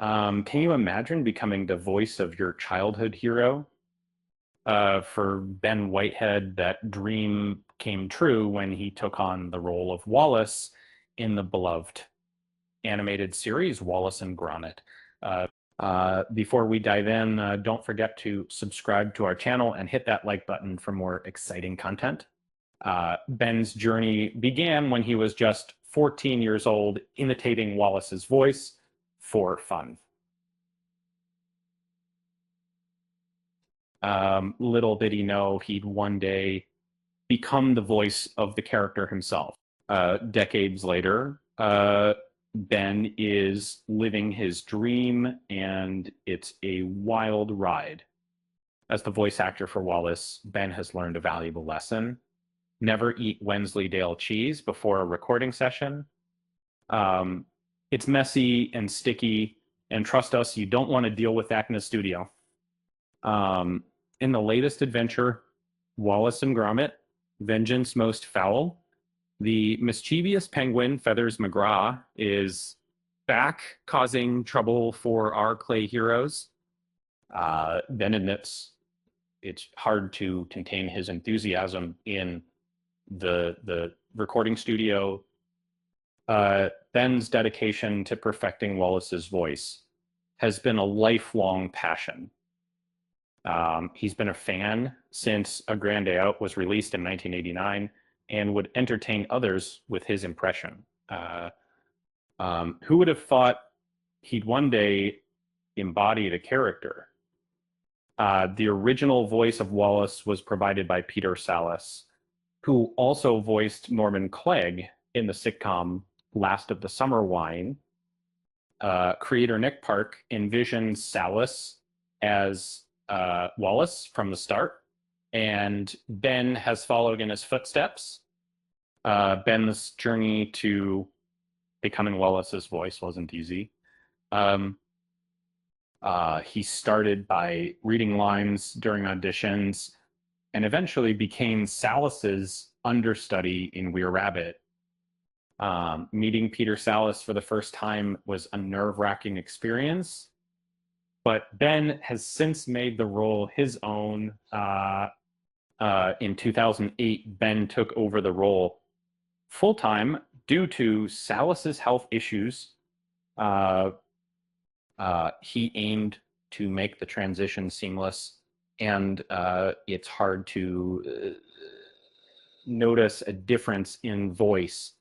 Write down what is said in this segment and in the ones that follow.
Can you imagine becoming the voice of your childhood hero? For Ben Whitehead, that dream came true when he took on the role of Wallace in the beloved animated series Wallace and Gromit. Before we dive in, don't forget to subscribe to our channel and hit that like button for more exciting content. Ben's journey began when he was just 14 years old, imitating Wallace's voice for fun. Little did he know he'd one day become the voice of the character himself. Decades later, Ben is living his dream, and it's a wild ride. As the voice actor for Wallace, Ben has learned a valuable lesson. Never eat Wensleydale cheese before a recording session. It's messy and sticky, and trust us, you don't want to deal with that in a studio. In the latest adventure, Wallace and Gromit, Vengeance Most Foul, the mischievous penguin Feathers McGraw is back, causing trouble for our clay heroes. Ben admits it's hard to contain his enthusiasm in the recording studio. Ben's dedication to perfecting Wallace's voice has been a lifelong passion. He's been a fan since A Grand Day Out was released in 1989 and would entertain others with his impression. Who would have thought he'd one day embody the character? The original voice of Wallace was provided by Peter Sallis, who also voiced Norman Clegg in the sitcom Last of the Summer Wine. Creator Nick Park envisioned Sallis as Wallace from the start, and Ben has followed in his footsteps. Ben's journey to becoming Wallace's voice wasn't easy. He started by reading lines during auditions and eventually became Sallis's understudy in We're Rabbit. Meeting Peter Sallis for the first time was a nerve-wracking experience, but Ben has since made the role his own. In 2008, Ben took over the role full-time due to Sallis's health issues. He aimed to make the transition seamless, and it's hard to notice a difference in voice.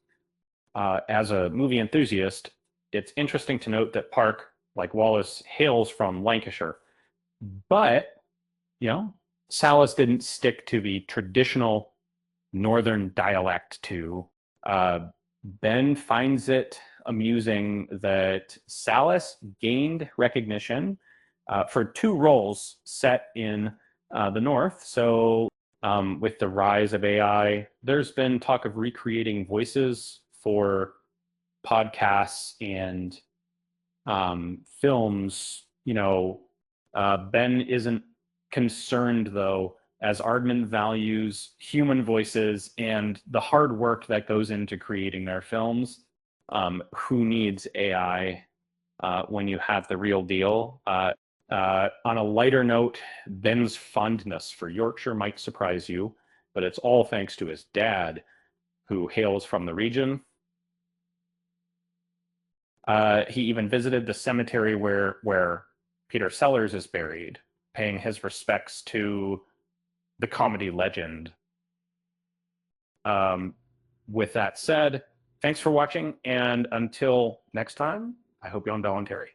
As a movie enthusiast, it's interesting to note that Park, like Wallace, hails from Lancashire, but Sallis didn't stick to the traditional northern dialect too. Ben finds it amusing that Sallis gained recognition for two roles set in the North. So with the rise of AI, there's been talk of recreating voices for podcasts and films. Ben isn't concerned, though, as Aardman values human voices and the hard work that goes into creating their films. Who needs AI when you have the real deal? On a lighter note, Ben's fondness for Yorkshire might surprise you, but it's all thanks to his dad, who hails from the region. He even visited the cemetery where Peter Sellers is buried, paying his respects to the comedy legend. With that said, thanks for watching, and until next time, I hope you're involuntary.